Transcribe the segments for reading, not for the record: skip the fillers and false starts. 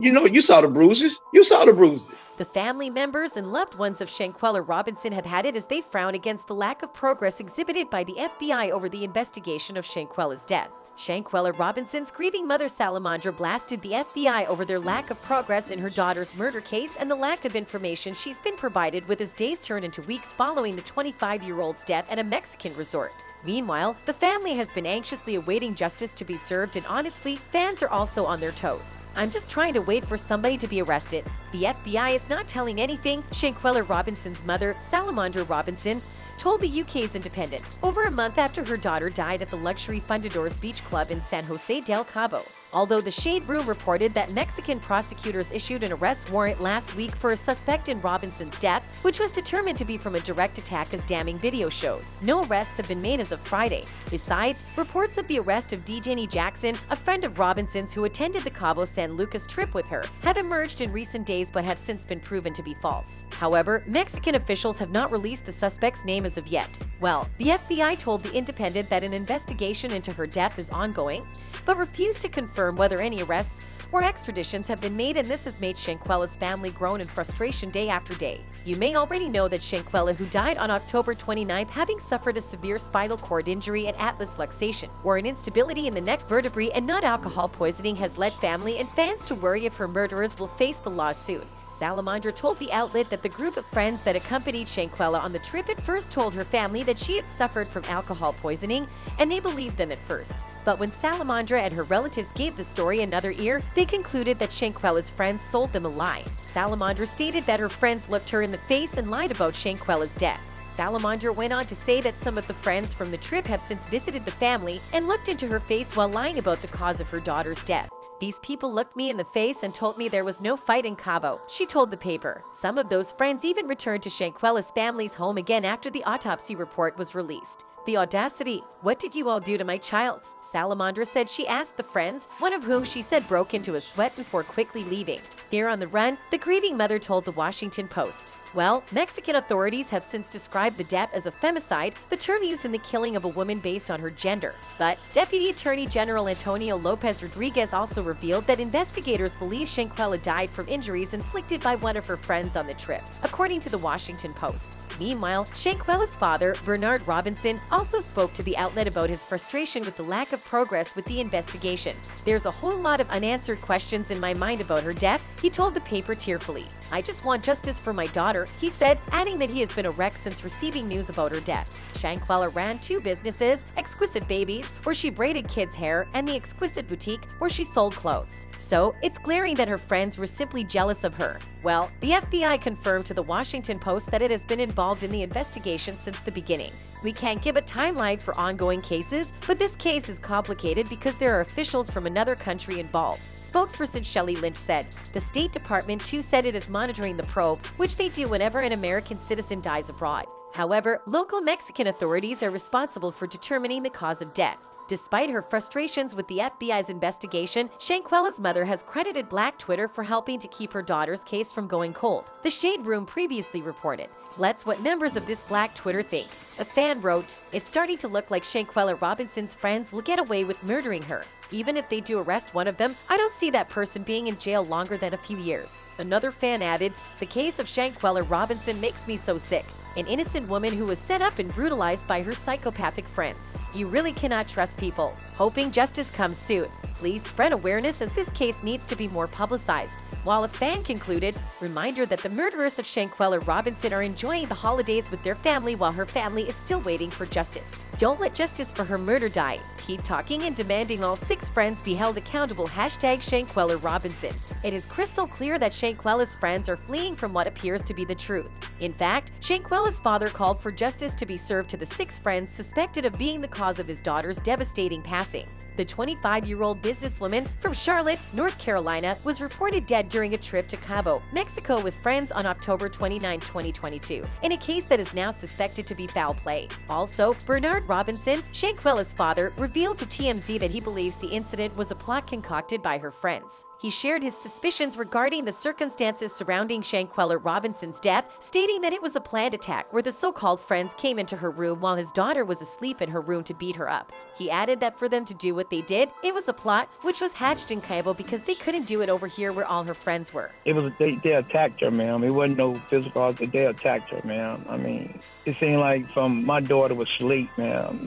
You saw the bruises. You saw the bruises. The family members and loved ones of Shanquella Robinson had had it as they frown against the lack of progress exhibited by the FBI over the investigation of Shanquella's death. Shanquella Robinson's grieving mother Salamondra blasted the FBI over their lack of progress in her daughter's murder case and the lack of information she's been provided with as days turn into weeks following the 25-year-old's death at a Mexican resort. Meanwhile, the family has been anxiously awaiting justice to be served, and honestly, fans are also on their toes. "I'm just trying to wait for somebody to be arrested. The FBI is not telling anything," Shanquella Robinson's mother, Salamondra Robinson, told the UK's Independent over a month after her daughter died at the luxury Fundadores Beach Club in San Jose del Cabo. Although the Shade Room reported that Mexican prosecutors issued an arrest warrant last week for a suspect in Robinson's death, which was determined to be from a direct attack as damning video shows, no arrests have been made as of Friday. Besides, reports of the arrest of Jenny Jackson, a friend of Robinson's who attended the Cabo San Lucas trip with her, have emerged in recent days but have since been proven to be false. However, Mexican officials have not released the suspect's name as of yet. Well, the FBI told the Independent that an investigation into her death is ongoing, but refused to confirm whether any arrests or extraditions have been made, and this has made Shanquella's family groan in frustration day after day. You may already know that Shanquella, who died on October 29th having suffered a severe spinal cord injury and atlas luxation, or an instability in the neck vertebrae and not alcohol poisoning, has led family and fans to worry if her murderers will face the law soon. Salamondra told the outlet that the group of friends that accompanied Shanquella on the trip at first told her family that she had suffered from alcohol poisoning, and they believed them at first. But when Salamondra and her relatives gave the story another ear, they concluded that Shanquella's friends sold them a lie. Salamondra stated that her friends looked her in the face and lied about Shanquella's death. Salamondra went on to say that some of the friends from the trip have since visited the family and looked into her face while lying about the cause of her daughter's death. "These people looked me in the face and told me there was no fight in Cabo," she told the paper. Some of those friends even returned to Shanquella's family's home again after the autopsy report was released. "The audacity! What did you all do to my child?" Salamondra said she asked the friends, one of whom she said broke into a sweat before quickly leaving. Here on the run, the grieving mother told the Washington Post, "Well, Mexican authorities have since described the death as a femicide, the term used in the killing of a woman based on her gender. But Deputy Attorney General Antonio Lopez Rodriguez also revealed that investigators believe Shanquella died from injuries inflicted by one of her friends on the trip, according to the Washington Post. Meanwhile, Shanquella's father, Bernard Robinson, also spoke to the outlet about his frustration with the lack of progress with the investigation. "There's a whole lot of unanswered questions in my mind about her death," he told the paper tearfully. "I just want justice for my daughter," he said, adding that he has been a wreck since receiving news about her death. Shanquella ran two businesses, Exquisite Babies, where she braided kids' hair, and the Exquisite Boutique, where she sold clothes. So it's glaring that her friends were simply jealous of her. Well, the FBI confirmed to the Washington Post that it has been involved in the investigation since the beginning. "We can't give a timeline for ongoing cases, but this case is complicated because there are officials from another country involved," spokesperson Shelley Lynch said. The State Department too said it is monitoring the probe, which they do whenever an American citizen dies abroad. However, local Mexican authorities are responsible for determining the cause of death. Despite her frustrations with the FBI's investigation, Shanquella's mother has credited Black Twitter for helping to keep her daughter's case from going cold. The Shade Room previously reported, "Let's what members of this Black Twitter think." A fan wrote, "It's starting to look like Shanquella Robinson's friends will get away with murdering her. Even if they do arrest one of them, I don't see that person being in jail longer than a few years." Another fan added, "The case of Shanquella Robinson makes me so sick. An innocent woman who was set up and brutalized by her psychopathic friends. You really cannot trust people. Hoping justice comes soon. Please spread awareness as this case needs to be more publicized." While a fan concluded, "Reminder that the murderers of Shanquella Robinson are enjoying the holidays with their family while her family is still waiting for justice. Don't let justice for her murder die. Keep talking and demanding all 6 friends be held accountable. #Shanquella Robinson." It is crystal clear that Shanquella's friends are fleeing from what appears to be the truth. In fact, Shanquella's father called for justice to be served to the 6 friends suspected of being the cause of his daughter's devastating passing. The 25-year-old businesswoman from Charlotte, North Carolina, was reported dead during a trip to Cabo, Mexico with friends on October 29, 2022, in a case that is now suspected to be foul play. Also, Bernard Robinson, Shanquella's father, revealed to TMZ that he believes the incident was a plot concocted by her friends. He shared his suspicions regarding the circumstances surrounding Shanquella Robinson's death, stating that it was a planned attack where the so-called friends came into her room while his daughter was asleep in her room to beat her up. He added that for them to do what they did, it was a plot which was hatched in Cabo because they couldn't do it over here where all her friends were. They attacked her, ma'am. It wasn't no physical, they attacked her, ma'am. I mean, it seemed like from my daughter was asleep, ma'am,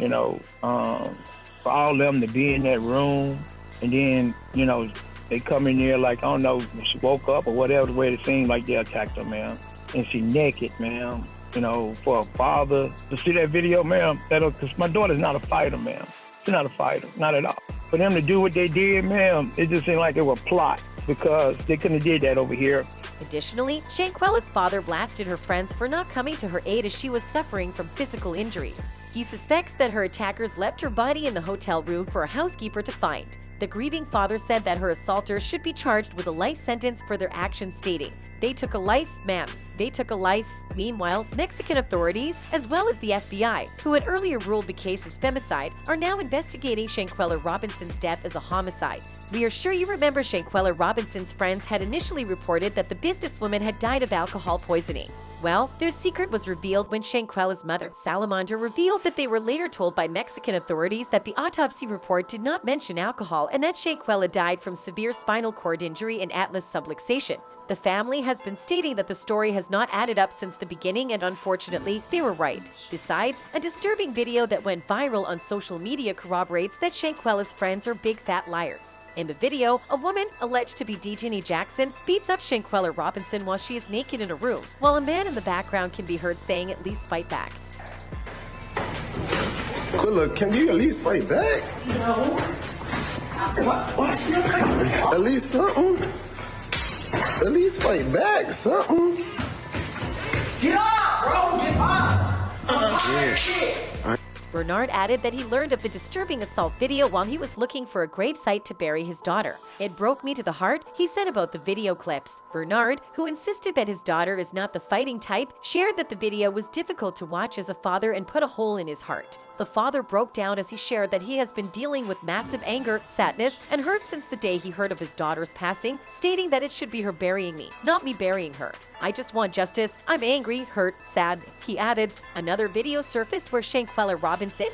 for all of them to be in that room, and then, they come in there like, I don't know, she woke up or whatever, the way it seemed like they attacked her, ma'am. And she naked, ma'am. For a father to see that video, ma'am, because my daughter's not a fighter, ma'am. She's not a fighter, not at all. For them to do what they did, ma'am, it just seemed like it was a plot because they couldn't have did that over here. Additionally, Shanquella's father blasted her friends for not coming to her aid as she was suffering from physical injuries. He suspects that her attackers left her body in the hotel room for a housekeeper to find. The grieving father said that her assaulters should be charged with a life sentence for their actions, stating, "They took a life, ma'am. They took a life." Meanwhile, Mexican authorities, as well as the FBI, who had earlier ruled the case as femicide, are now investigating Shanquella Robinson's death as a homicide. We are sure you remember Shanquella Robinson's friends had initially reported that the businesswoman had died of alcohol poisoning. Well, their secret was revealed when Shanquella's mother, Salamondra, revealed that they were later told by Mexican authorities that the autopsy report did not mention alcohol and that Shanquella died from severe spinal cord injury and atlas subluxation. The family has been stating that the story has not added up since the beginning, and unfortunately, they were right. Besides, a disturbing video that went viral on social media corroborates that Shanquella's friends are big fat liars. In the video, a woman, alleged to be Delusional Jackson, beats up Shanquella Robinson while she is naked in a room, while a man in the background can be heard saying at least fight back. Good look, can you at least fight back? No. At least something. At least fight back, something. Get up, bro, get up. Shit. Bernard added that he learned of the disturbing assault video while he was looking for a grave site to bury his daughter. "It broke me to the heart," he said about the video clips. Bernard, who insisted that his daughter is not the fighting type, shared that the video was difficult to watch as a father and put a hole in his heart. The father broke down as he shared that he has been dealing with massive anger, sadness, and hurt since the day he heard of his daughter's passing, stating that it should be her burying me, not me burying her. "I just want justice. I'm angry, hurt, sad," he added. Another video surfaced where Shanquella Robinson,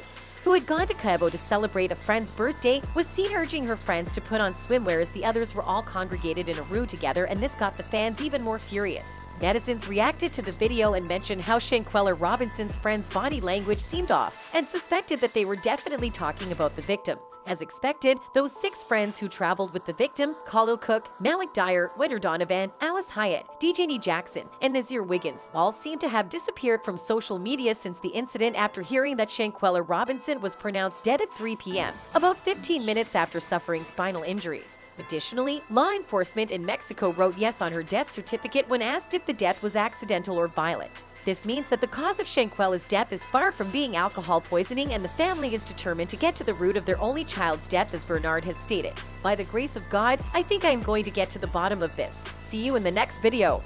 who had gone to Cabo to celebrate a friend's birthday, was seen urging her friends to put on swimwear as the others were all congregated in a room together, and this got the fans even more furious. Netizens reacted to the video and mentioned how Shanquella Robinson's friends' body language seemed off and suspected that they were definitely talking about the victim. As expected, those 6 friends who traveled with the victim, Khalil Cook, Malik Dyer, Winter Donovan, Alice Hyatt, Delusional Jackson, and Nazir Wiggins, all seem to have disappeared from social media since the incident after hearing that Shanquella Robinson was pronounced dead at 3 p.m., about 15 minutes after suffering spinal injuries. Additionally, law enforcement in Mexico wrote yes on her death certificate when asked if the death was accidental or violent. This means that the cause of Shanquella's death is far from being alcohol poisoning, and the family is determined to get to the root of their only child's death, as Bernard has stated. "By the grace of God, I think I am going to get to the bottom of this. See you in the next video."